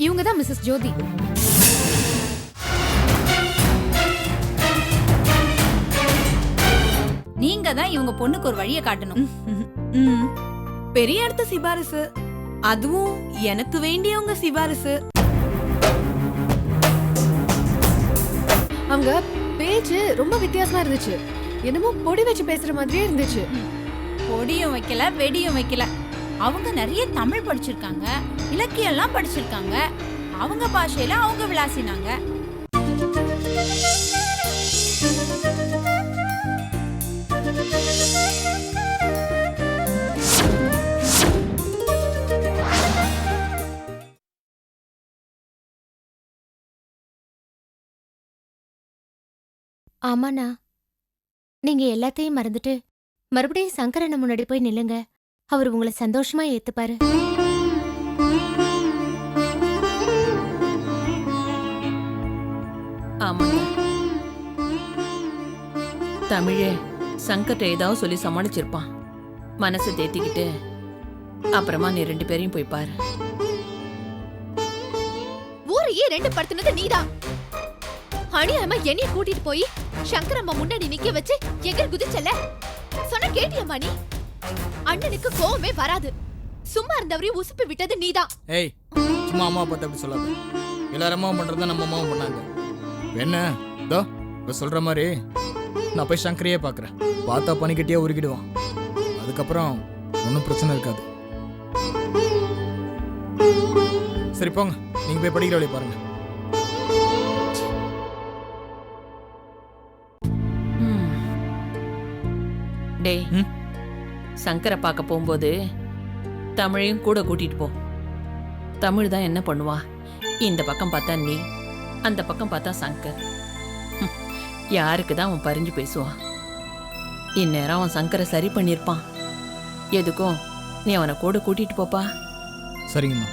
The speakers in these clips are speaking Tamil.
இவங்க தான் மிஸ்ஸஸ் ஜோதி. நீங்க தான் இவங்க பொண்ணுக்கு ஒரு வழியை காட்டணும். பெரிய இடத்து சிபாரிசு, அதுவும் எனக்கு வேண்டியவங்க சிபாரிசு. அவங்க பேச்சு ரொம்ப வித்தியாசமா இருந்துச்சு. என்னமோ பொடி வச்சு பேசுற மாதிரியே இருந்துச்சு. பொடியும் வைக்கல, வெடியும் வைக்கல. அவங்க நிறைய தமிழ் படிச்சிருக்காங்க, இலக்கியம் எல்லாம் படிச்சிருக்காங்க. அவங்க பாஷையில அவங்க விளாசினாங்க. ஆமாண்ணா, நீங்க எல்லாத்தையும் மறந்துட்டு மறுபடியும் சங்கரண்ண முன்னாடி போய் நில்லுங்க. அவர் உங்களை சந்தோஷமா ஏத்துப்பாரு. ஆமாங்க. தமிழே சங்கர்ட்ட ஏதாவது சொல்லி சமாளிச்சிருப்பான். மனசை தேத்திக்கிட்டு அப்புறமா நீ 2 பேரையும் போய் பாரு. ஊரையே 2 படுத்துனது நீதான். அணியாம என்னைய கூட்டிட்டு போய் சங்கரம்மா முன்னாடி நிக்க வச்சு எங்க குதிச்சல சொன்ன கேட்டியம்மா நீ? அண்ணனுக்கு கோவமே வராது. சும்மா இருந்தவரையும் உசுப்பி விட்டது நீதான். ஏய், சும்மா அம்மா பார்த்து அப்படி சொல்லாத. எல்லாரும் அம்மாவும் பண்றதா நம்ம அம்மாவும் பண்ணாங்க. என்ன இதோ இப்ப சொல்ற மாதிரி நான் போய் சங்கரையே பார்க்குறேன். பார்த்தா பனிக்கட்டியே உருகிடுவான். அதுக்கப்புறம் ஒன்றும் பிரச்சனை இருக்காது. சரி போங்க, நீங்க போய் படிக்கிற வழி பாருங்க. டேய், சங்கரை பார்க்க போகும்போது தமிழையும் கூட கூட்டிட்டு போ. தமிழ் தான் என்ன பண்ணுவா, இந்த பக்கம் பார்த்தா நீ, அந்த பக்கம் பார்த்தா சங்கர். யாருக்கு தான் அவன் பறிஞ்சு பேசுவான்? இந்நேரம் அவன் சங்கரை சரி பண்ணியிருப்பான். எதுக்கும் நீ அவனை கூட கூட்டிட்டு போப்பா. சரிங்கம்மா.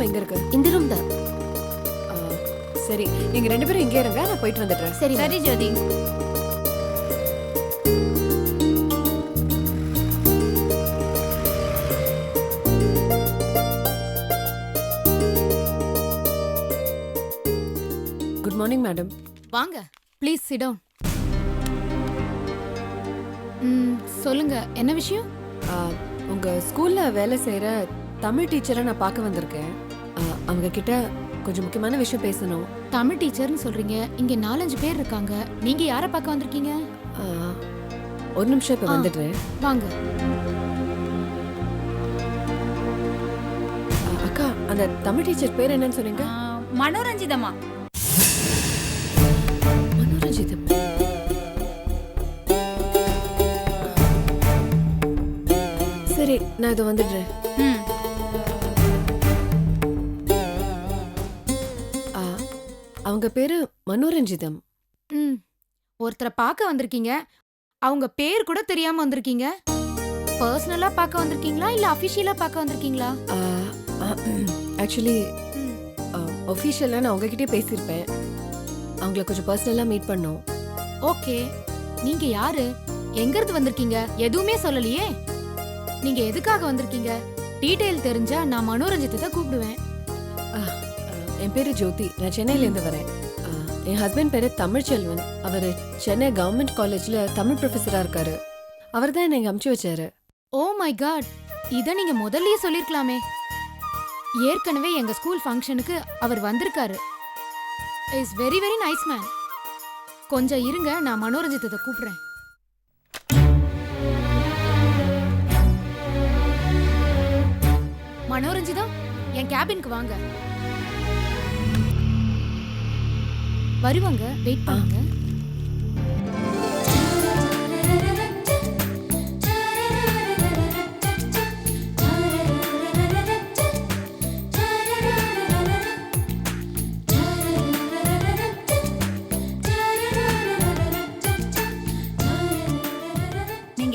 எங்க இருக்கு? இந்த ரூம் தான். சரி, நீங்க 2 பேரும் இங்கே இருங்க, நான் போயிட்டு வந்துடுறேன். சரி சரி ஜோதி. Good morning madam. வாங்க, ப்ளீஸ் சிட் டவுன். சொல்லுங்க, என்ன விஷயம்? உங்க ஸ்கூல்ல வேலை செய்யற தமிழ் டீச்சரை நான் பார்க்க வந்திருக்கேன். அவங்க கிட்ட கொஞ்சம் முக்கியமான விஷயம் பேசணும். தமிழ் டீச்சர்னு சொல்றீங்க, இங்க 4-5 பேர் இருக்காங்க. நீங்க யாரை பார்க்க வந்திருக்கீங்க? ஒரு நிமிஷம், இப்ப வந்துடுறேன். வாங்க. அக்கா, அந்த தமிழ் டீச்சர் பேர் என்னன்னு சொன்னீங்க? மனோரஞ்சிதமா. மனோரஞ்சிதம். சரி, நான் இதை வந்துடுறேன். அவங்க பேரு மனோரஞ்சிதம். ஒருத்தரை பார்க்க வந்திருக்கீங்க, அவங்க பேர் கூட தெரியாம வந்திருக்கீங்க. பர்சனலா பார்க்க வந்திருக்கீங்களா இல்ல அபிஷியலா பார்க்க வந்திருக்கீங்களா? ஆக்சுவலி ஒஃபிஷியலா நான் உங்ககிட்டயே பேசியிருப்பேன். அவங்கள கொஞ்சம் பர்சனலா மீட் பண்ணோம். ஓகே, நீங்க யாரு, எங்க இருந்து வந்திருக்கீங்க? எதுவுமே சொல்லலையே. நீங்க எதுக்காக வந்திருக்கீங்க? டீடைல் தெரிஞ்சா நான் மனோரஞ்சிதத்தை கூப்பிடுவேன். என் பேரு ஜோதி, நான் சென்னையில இருந்து வரேன். என் ஹஸ்பண்ட் பேரு தமிழ்ச்செல்வன். அவர் சென்னை கவர்மெண்ட் காலேஜ்ல தமிழ் ப்ரொஃபஸரா இருக்காரு. அவர் தான் என்னை அமுச்சு வச்சாரு. ஓ மை காட், இத நீங்க முதல்லயே சொல்லிருக்கலாமே. ஏற்கனவே எங்க ஸ்கூல் ஃபங்க்ஷனுக்கு அவர் வந்திருக்காரு. Is very very nice man. கொஞ்சம் இருங்க, நான் மனோரஞ்சிதத்தை கூப்பிடுறேன். மனோரஞ்சிதம், என் கேபினுக்கு வாங்க. வருவாங்க, வெயிட் பண்ணுங்க.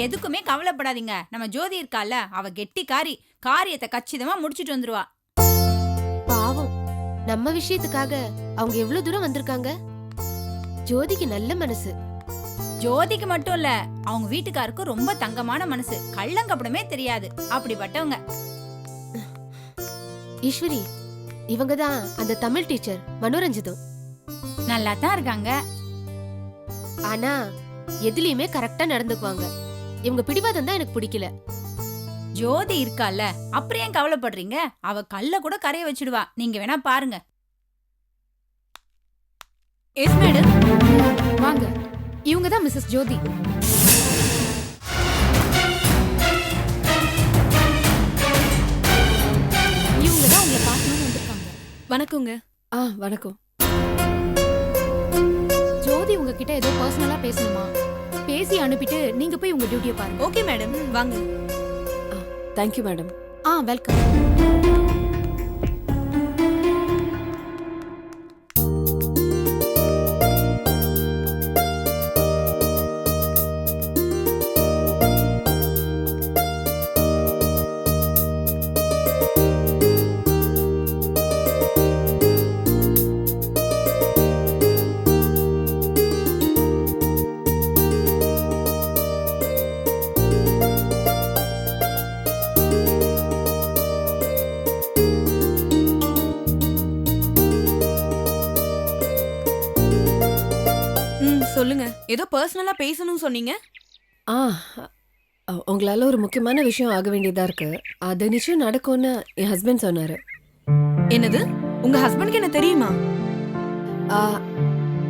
நீங்க எதுக்குமே கவலைப்படாதீங்க. நம்ம ஜோதி இருக்கால, அவ கெட்டிக்காரி. காரியத்தை கச்சிதமா முடிச்சிட்டு வந்துருவா. பாவம், நம்ம விஷயத்துக்காக அவங்க எவ்வளவு தூரம் வந்திருக்காங்க. ஜோதிக்கு நல்ல மனசு. ஜோதிக்கு மட்டும் இல்ல, அவங்க வீட்டுக்காருக்கு ரொம்ப தங்கமான மனசு. கள்ளங்கப்படமே தெரியாது. அப்படிப்பட்டவங்க. ஈஸ்வரி, இவங்க தான் அந்த தமிழ் டீச்சர் மனோரஞ்சிதம். நல்லா தான் இருக்காங்க. ஆனா எதுலயுமே கரெக்டா நடந்துக்குவாங்க. இவங்க பிடிவாதம் தான் எனக்கு பிடிக்கல. ஜோதி இருக்கால, அப்புறம் ஏன் கவலைப்படுறீங்க? அவ கல்ல கூட கரைய வச்சிடுவா. நீங்க வேணா பாருங்க. Yes madam. வாங்க, இவங்க தான் மிஸ்ஸஸ் ஜோதி. இவங்க தான் உங்களை பார்க்கணும்னு வந்திருக்காங்க. வணக்கங்க. வணக்கம். ஜோதி உங்ககிட்ட ஏதோ பர்சனலா பேசணுமா? பேசி அனுப்பிட்டு நீங்க போய் உங்க டியூட்டியை பாருங்க. ஓகே மேடம், வாங்க. Thank you madam. வெல்கம். சொல்லுங்க, ஏதோ பர்சனலா பேசணும்னு சொன்னீங்க. ஆ உங்களால ஒரு முக்கியமான விஷயம் ஆக வேண்டியதா இருக்கு. அது நிச்சயம் நடக்கும்னு என் ஹஸ்பண்ட் சொன்னாரு. என்னது? உங்க ஹஸ்பண்டுக்கு என்ன தெரியுமா?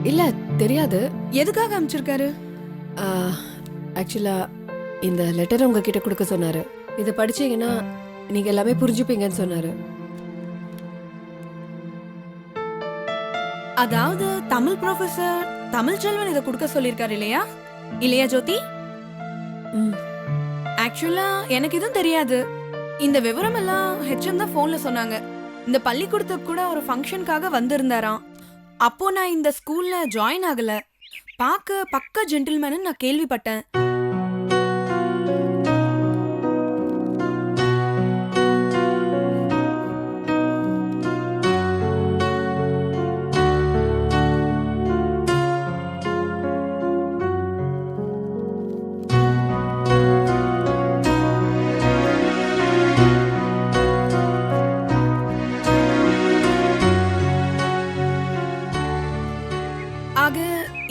இல்ல, தெரியாது. எதுக்காக அனுப்பிச்சிருக்காரு? ஆக்சுவலா இந்த லெட்டர் உங்ககிட்ட கொடுக்க சொன்னாரு. இதை படிச்சீங்கன்னா நீங்க எல்லாமே புரிஞ்சுப்பீங்கன்னு சொன்னாரு. அதாவது தமிழ் ப்ரொஃபசர் தமிழ்ச்செல்வன் இதை கொடுக்க சொல்லிருக்காரு இல்லையா? இல்லையா ஜோதி? ஆக்சுவலா எனக்கு எதுவும் தெரியாது. இந்த விவரம் எல்லாம் ஹெச்எம் தான் போன்ல சொன்னாங்க. இந்த பள்ளிக்கூடத்துக்கு கூட ஒரு ஃபங்க்ஷனுக்காக வந்திருந்தாராம். அப்போ நான் இந்த ஸ்கூல்ல ஜாயின் ஆகல. பார்க்க பக்க ஜென்டில்மேன் நான் கேள்விப்பட்டேன்.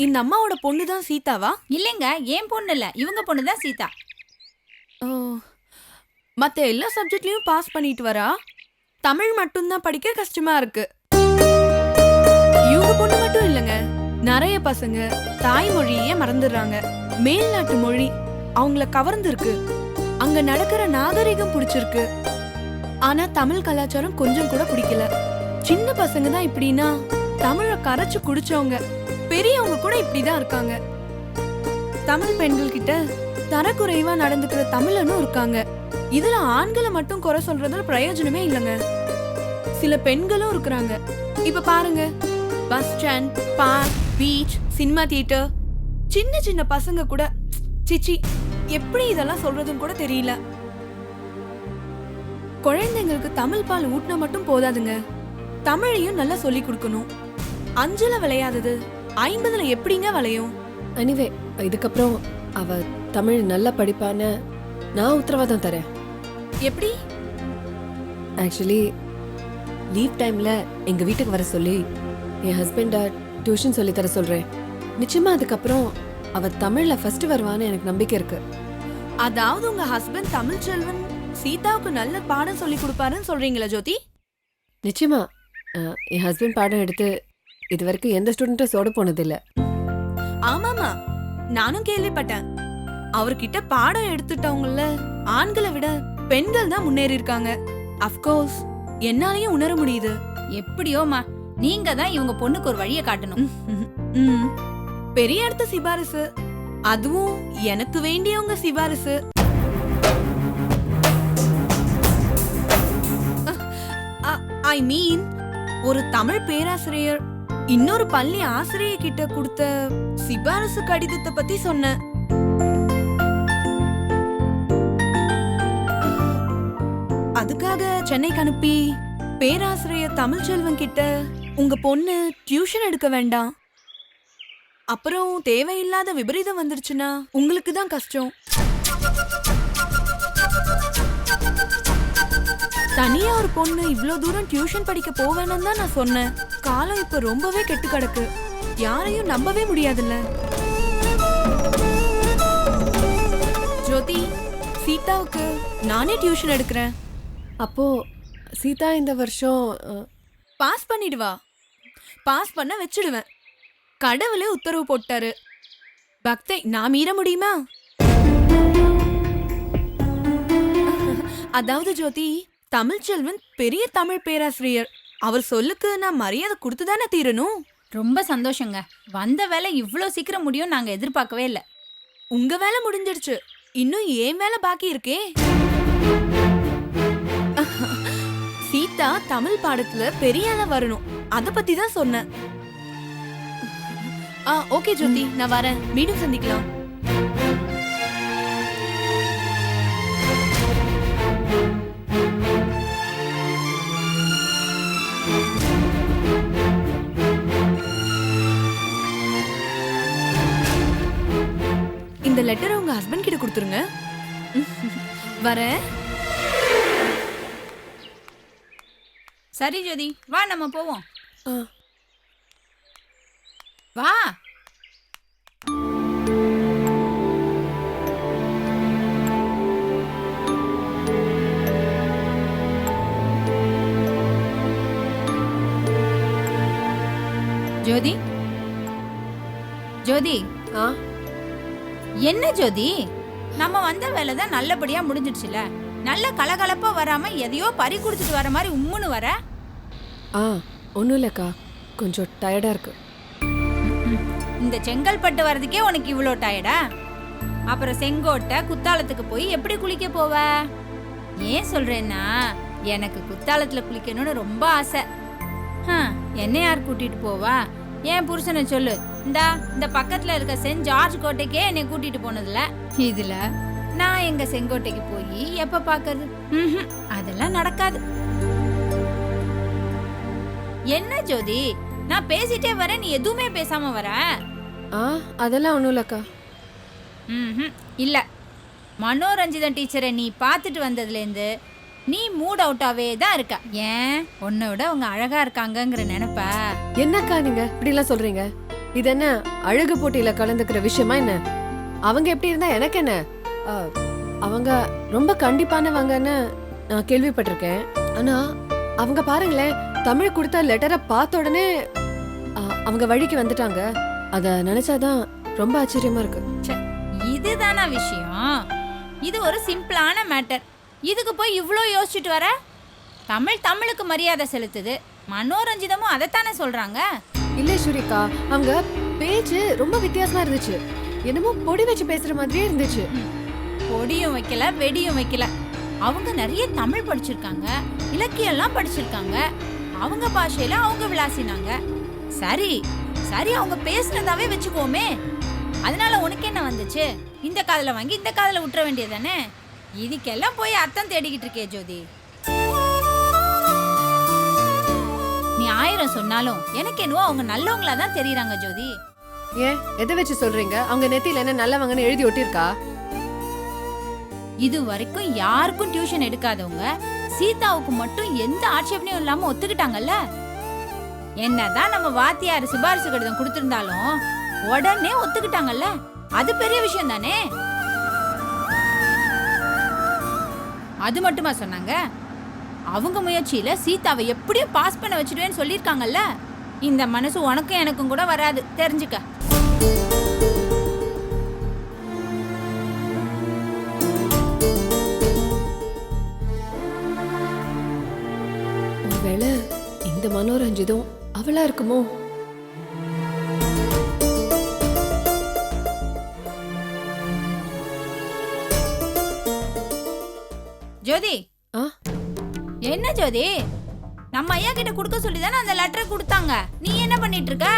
இந்த அம்மாவோட பொண்ணு தான் சீதாவா? இல்லைங்க, ஏன் பொண்ணு இல்ல, இவங்க பொண்ணு தான் சீதா. மத்த எல்லா சப்ஜெக்ட்லயும் பாஸ் பண்ணிட்டு வரா. தமிழ் மட்டும்தான் படிக்க கஷ்டமா இருக்கு. இவங்க பொண்ணு மட்டும் இல்லைங்க, நிறைய பசங்க தாய்மொழியே மறந்துடுறாங்க. மேல்நாட்டு மொழி அவங்கள கவர்ந்துருக்கு. அங்க நடக்கிற நாகரிகம் பிடிச்சிருக்கு. ஆனா தமிழ் கலாச்சாரம் கொஞ்சம் கூட பிடிக்கல. சின்ன பசங்க தான் இப்படின்னா தமிழை கரைச்சு குடிச்சவங்க பெரியவங்க கூட இப்படிதான் இருக்காங்க. தமிழ் பெண்கள் கிட்ட தரக்குறைவா நடந்துக்கிற தமிழனும் இருக்காங்க. இதுல ஆண்களை மட்டும் குறை சொல்றதுல பிரயோஜனமே இல்லைங்க. சில பெண்களும் இருக்கிறாங்க. இப்ப பாருங்க, bus stand, park, beach, cinema theatre, சின்ன சின்ன பசங்க கூட சிச்சி எப்படி இதெல்லாம் சொல்றதுன்னு கூட தெரியல. குழந்தைங்களுக்கு தமிழ் பால் ஊட்டினா மட்டும் போதாதுங்க, தமிழையும் நல்லா சொல்லி கொடுக்கணும். 5ல விளையாதது 50ல எப்படிங்க விளையும்? எனிவே, இதுக்கப்புறம் அவ தமிழ் நல்லா படிப்பான்னு நான் உத்தரவாதம் தரேன். எப்படி? ஆக்சுவலி லீவ் டைம்ல எங்க வீட்டுக்கு வர சொல்லி என் ஹஸ்பண்ட டியூஷன் சொல்லி தர சொல்றேன். நிச்சயமா அதுக்கப்புறம் அவ தமிழ்ல ஃபர்ஸ்ட் வருவான்னு எனக்கு நம்பிக்கை இருக்கு. அதாவது உங்க ஹஸ்பண்ட் தமிழ்ச்செல்வன் சீதாவுக்கு நல்ல பாடம் சொல்லி கொடுப்பாருன்னு சொல்றீங்களா ஜோதி? நிச்சயமா என் ஹஸ்பண்ட் பாடம் எடுத்து இது வரைக்கும் எந்த ஸ்டூடெண்ட்டும் சோட போனதில்ல. ஆமாமா, நானும் கேள்விப்பட்டேன். அவர்கிட்ட பாடம் எடுத்துட்டவங்கள ஆண்களை விட பெண்கள் தான் முன்னேறி இருக்காங்க. அஃப்கோர்ஸ் என்னாலயும் உணர முடியுது. எப்படியோமா, நீங்க தான் இவங்க பொண்ணுக்கு ஒரு வழியை காட்டணும். பெரிய இடத்து சிபாரிசு, அதுவும் எனக்கு வேண்டியவங்க சிபாரிசு. ஐ மீன், ஒரு தமிழ் பேராசிரியர் இன்னொரு பள்ளி ஆசிரியர் கிட்ட கொடுத்த சிபாரிசு கடிதத்தை பத்தி சொன்னேன். அதுக்காக சென்னைக்கு அனுப்பி பேராசிரியர் தமிழ்ச்செல்வன் கிட்ட உங்க பொண்ணு டியூஷன் எடுக்க வேண்டாம், அப்புறம் தேவையில்லாத விபரீதம் வந்துருச்சுன்னா உங்களுக்கு தான் கஷ்டம், தனியா ஒரு பொண்ணு இவ்ளோ தூரம் டியூஷன் படிக்க போவேன்னு தான் நான் சொன்னேன். காலம் இப்ப ரொம்பவே கெட்டு கிடக்கு, யாரையும் நம்பவே முடியாதுல்ல. ஜோதி, சீதாவுக்கு நானே டியூஷன் எடுக்கிறேன். அப்போ சீதா இந்த வருஷம் பாஸ் பண்ணிடுவா, பாஸ் பண்ண வச்சிடுவேன். கடவுளே உத்தரவு போட்டாரு, பக்தை நான் மீற முடியுமா? அதாவது ஜோதி, தமிழ்ச்செல்வன் பெரிய தமிழ் பேராசிரியர், அவர் சொல்லுக்கு நான் மரியாதை கொடுத்துதானே தீரணும். ரொம்ப சந்தோஷங்க. வந்த வேலை இவ்ளோ சீக்கிரம் முடியும் நாங்க எதிர்பார்க்கவே இல்லை. உங்க வேலை முடிஞ்சிடுச்சு, இன்னும் ஏன் வேலை பாக்கி இருக்கே. சீதா தமிழ் பாடத்துல பெரிய ஆளா வரணும், அத பத்தி தான் சொன்னேன். ஓகே ஜோதி, நான் வரேன், மீண்டும் சந்திக்கலாம். இந்த லெட்டரை உங்க ஹஸ்பண்ட் கிட்ட கொடுத்துருங்க. வரேன். சரி ஜோதி, வா நம்ம போவோம். ஆ. வா. ஜோதி, ஜோதி, ஆ என்ன ஜோதி, நம்ம வந்த வேலை தான் நல்லபடியா முடிஞ்சிடுச்சுல. நல்ல கலகலப்பா வராம எதையோ பறி குடிச்சிட்டு வர மாதிரி உம்முன்னு வர. ஒன்றும் இல்லைக்கா, கொஞ்சம் டயர்டாக இருக்கு. இந்த செங்கல்பட்டு வர்றதுக்கே உனக்கு இவ்வளோ டயர்டா? அப்புறம் செங்கோட்டை குத்தாலத்துக்கு போய் எப்படி குளிக்க போவ? ஏன் சொல்றேன்னா, எனக்கு குத்தாலத்துல குளிக்கணும்னு ரொம்ப ஆசை. என்ன யார் கூட்டிட்டு போவா? ஏன் புருஷனை சொல்லு, இந்த பக்கத்துல இருக்க சென்ட் ஜார்ஜ் கோட்டைக்கே என்னை கூட்டிட்டு போனதுல, இதுல நான் எங்க செங்கோட்டைக்கு போய் எப்ப பாக்குறது? அதெல்லாம் நடக்காது. என்ன ஜோதி, நான் பேசிட்டே வரேன், நீ எதுவுமே பேசாம வர. அதெல்லாம் ஒன்றும் இல்லைக்கா. இல்ல, மனோரஞ்சிதன் டீச்சரை நீ பார்த்துட்டு வந்ததுலேருந்து நீ மூட் அவுட்டாவே தான் இருக்க. ஏன், உன்னை விட அவங்க அழகா இருக்காங்கங்கிற நினைப்ப? என்னக்கா நீங்க இப்படிலாம் சொல்றீங்க? இது என்ன அழகு போட்டியில கலந்துக்கிற விஷயமா என்ன? அவங்க எப்படி இருந்தா எனக்கு என்ன? அவங்க ரொம்ப கண்டிப்பானவங்கன்னு நான் கேள்விப்பட்டிருக்கேன். ஆனா அவங்க பாருங்களேன், தமிழ் கொடுத்த லெட்டரை பார்த்த உடனே அவங்க வழிக்கு வந்துட்டாங்க. அத நினைச்சாதான் ரொம்ப ஆச்சரியமா இருக்கு. இதுதானா விஷயம்? இது ஒரு சிம்பிளான மேட்டர். இதுக்கு போய் இவ்வளோ யோசிச்சுட்டு வர? தமிழுக்கு மரியாதை செலுத்துது, மனோரஞ்சிதமும் அதைத்தானே சொல்றாங்க. இல்ல ஷுரிகா, அவங்க பேச்சு ரொம்ப வித்தியாசமா இருந்துச்சு. என்னமோ பொடி வச்சு பேசுற மாதிரியே இருந்துச்சு. பொடியும் வைக்கல, வெடியும் வைக்கல. அவங்க நிறைய தமிழ் படிச்சிருக்காங்க, இலக்கியம்லாம் படிச்சிருக்காங்க. அவங்க பாஷையில அவங்க விளாசினாங்க. சரி சரி, அவங்க பேசுனதாவே வச்சுக்கோமே. அதனால உனக்கு என்ன வந்துச்சு? இந்த காதுல வாங்கி இந்த காதுல விட்டுற வேண்டியதானே. இதுக்கெல்லாம் போய் அர்த்தம் தேடிக்கிட்டு இருக்கே ஜோதி. நீ 1000 சொன்னாலும் எனக்கு என்னவோ அவங்க நல்லவங்களா தான் தெரியுறாங்க ஜோதி. ஏன், எதை வச்சு சொல்றீங்க? அவங்க நெத்தியில என்ன நல்லவங்கன்னு எழுதி ஒட்டிருக்கா? இது வரைக்கும் யாருக்கும் டியூஷன் எடுக்காதவங்க சீதாவுக்கு மட்டும் எந்த ஆட்சேபனையும் இல்லாம ஒத்துக்கிட்டாங்கல்ல. என்னதான் நம்ம வாத்தியார் சிபாரிசு கடிதம் கொடுத்திருந்தாலும் உடனே ஒத்துக்கிட்டாங்கல்ல. அது பெரிய விஷயம் தானே. அது மட்டுமா சொன்னாங்க? அவங்க முயற்சியில சீதாவை எப்படியும் பாஸ் பண்ண வச்சிடுவேன்னு சொல்லியிருக்காங்கல்ல. இந்த மனசு உனக்கும் எனக்கும் கூட வராது, தெரிஞ்சுக்க. ஒருவேளை இந்த மனோரஞ்சிதம் அவளா இருக்குமோ? ஜோதி, என்ன ஜோதி, நம்ம ஐயா கிட்ட கொடுக்க சொல்லிதானே அந்த லெட்டரை கொடுத்தாங்க. நீ என்ன பண்ணிட்டு இருக்க?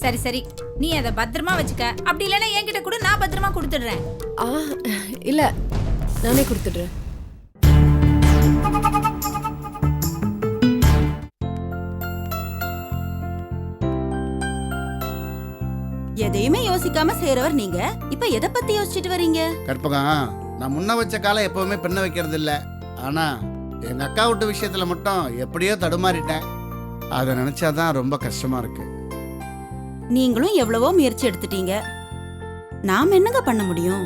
சரி சரி, நீ அதை பத்திரமா வச்சுக்க. அப்படி இல்லைன்னா என்கிட்ட கூட, நான் பத்திரமா கொடுத்துடுறேன். இல்ல, நானே கொடுத்துடுறேன். எதையுமே யோசிக்காம செய்யறவர் நீங்க இப்ப எதை பத்தி யோசிச்சுட்டு வரீங்க? கற்பகம், நான் முன்ன வச்ச காலம் எப்பவுமே பெண்ணை வைக்கிறது இல்ல. ஆனா எங்க அக்கா விட்டு விஷயத்துல மட்டும் எப்படியோ தடுமாறிட்டேன். அதை நினைச்சாதான் ரொம்ப கஷ்டமா இருக்கு. நீங்களும் எவ்வளவோ முயற்சி எடுத்துட்டீங்க. நாம என்னங்க பண்ண முடியும்?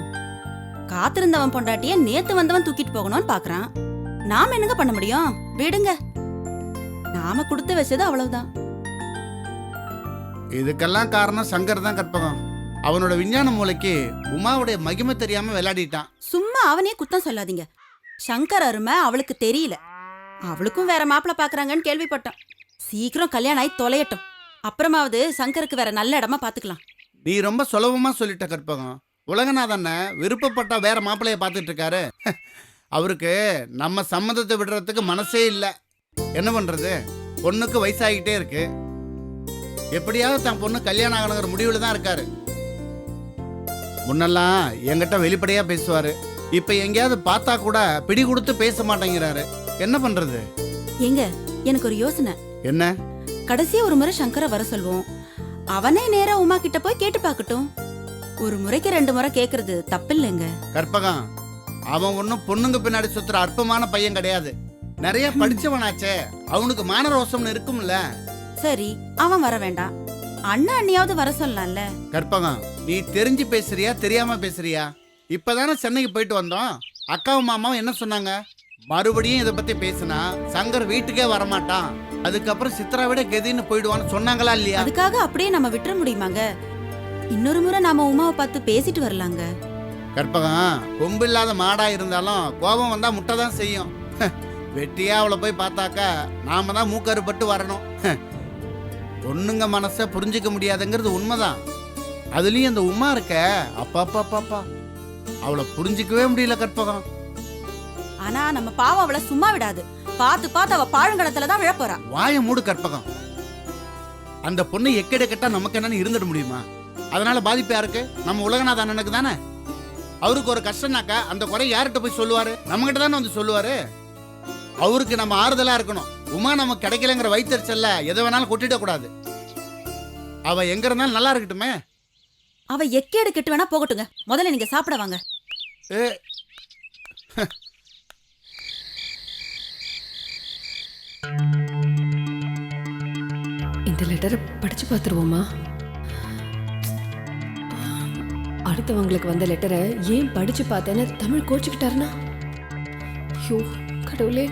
காத்திருந்தவன் பொண்டாட்டிய நேத்து வந்தவன் தூக்கிட்டு போகணும்னு பாக்குறான். நாம என்னங்க பண்ண முடியும்? விடுங்க. நாம கொடுத்து வச்சது அவ்வளவுதான். இதுக்கெல்லாம் காரணம் சங்கர் தான் கற்பகம். அவனோட விஞ்ஞான மூளைக்கு உமாவுடைய மகிமை தெரியாம விளையாடிட்டான். சும்மா அவனே குத்தம் சொல்லாதீங்க. சங்கர் அருமை அவளுக்கு தெரியல. அவளுக்கும் வேற மாப்பிள்ள பாக்குறாங்கன்னு கேள்விப்பட்டோம். சீக்கிரம் கல்யாணம் ஆகி தொலையட்டும். அப்புறமாவது சங்கருக்கு வேற நல்ல இடமா பாத்துக்கலாம். நீ ரொம்ப சுலபமா சொல்லிட்ட கற்பகம். உலகநாதன் விருப்பப்பட்ட வேற மாப்பிள்ளைய பார்த்துட்டு இருக்காரு. அவருக்கு நம்ம சம்மதத்தை விடுறதுக்கு மனசே இல்லை. என்ன பண்றது? பொண்ணுக்கு வயசாகிட்டே இருக்கு. எப்படியாவது தன் பொண்ணு கல்யாணம் ஆகணுங்கிற முடிவுல தான் இருக்காரு. முன்னெல்லாம் என்கிட்ட வெளிப்படையா பேசுவாரு. இப்ப எங்கேயாவது பார்த்தா கூட பிடி கொடுத்து பேச மாட்டேங்கிறாரு. என்ன பண்றது? எங்க எனக்கு ஒரு யோசனை. என்ன? கடைசியா ஒரு முறை சங்கரை வர சொல்வோம். அவனே நேரா உமா கிட்ட போய் கேட்டு பார்க்கட்டும். ஒரு முறைக்கு 2 முறை கேக்குறது தப்பில்லைங்க. கற்பகம், அவன் ஒன்னும் பொண்ணுங்க பின்னாடி சுத்துற அற்பமான பையன் கிடையாது. நிறைய படிச்சவனாச்சே, அவனுக்கு மான ரோசம்னு இருக்கும்ல. சரி, அவன் வர வேண்டாம். அண்ணா அண்ணியாவது வர சொல்லலாம்ல. கற்பகம், நீ தெரிஞ்சு பேசுறியா தெரியாம பேசுறியா? இப்பதானே சென்னைக்கு போயிட்டு வந்தோம். அக்காவும் மாமாவும் என்ன சொன்னாங்க? மறுபடியும் இதை பத்தி பேசினா சங்கர் வீட்டுக்கே வரமாட்டான், அதுக்கப்புறம் சித்ரா விட கெதின்னு போயிடுவான்னு சொன்னாங்களா இல்லையா? அதுக்காக அப்படியே நம்ம விட்டுற முடியுமாங்க? இன்னொரு முறை நாம உமாவை பார்த்து பேசிட்டு வரலாங்க. கற்பகம், கொம்பு இல்லாத மாடா இருந்தாலும் கோபம் வந்தா முட்டை தான் செய்யும். வெட்டியா அவளை போய் பார்த்தாக்கா நாம தான் மூக்கறுபட்டு வரணும். பொண்ணுங்க மனசை புரிஞ்சிக்க முடியாதுங்கிறது உண்மைதான். அதுலயும் அந்த உமா இருக்க, அப்பா அவளை புரிஞ்சிக்கவே முடியல கற்பகம். ஆனா நம்ம பாவம் அவளை சும்மா விடாது. பார்த்து பார்த்து அவ பாழுங்கடத்துல தான் விழப்போறா. வாய மூடு கற்பகம். அந்த பொண்ணு எக்கட கெட்டா நமக்கு என்னன்னு இருந்துட முடியுமா? அதனால பாதிப்பு யாருக்கு? நம்ம உலகநாத அண்ணனுக்கு தானே. அவருக்கு ஒரு கஷ்டம்னாக்கா அந்த குறை யார்கிட்ட போய் சொல்லுவாரு? நம்ம கிட்ட தானே வந்து சொல்லுவாரு. அவருக்கு நம்ம ஆறுதலா இருக்கணும். உமா நமக்கு கிடைக்கலங்கிற வைத்தறிச்சல்ல எதை வேணாலும் கொட்டிட கூடாது. அவ எங்க இருந்தாலும் நல்லா இருக்கட்டுமே. அவ எக்கேடு கெட்டு வேணா போகட்டுங்க. முதல்ல நீங்க சாப்பிட வாங்க. இந்த லெட்டரை படிச்சு பார்த்துருவோமா? அடுத்தவங்களுக்கு வந்த லெட்டரை ஏன் படிச்சு பார்த்தேன்னு தமிழ் கோச்சுக்கிட்டாருனா? ஐயோ கடவுளே.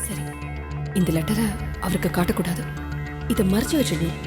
சரி, இந்த லெட்டரை அவருக்கு காட்டக்கூடாது. இதை மறைச்சு வச்சிடணும்.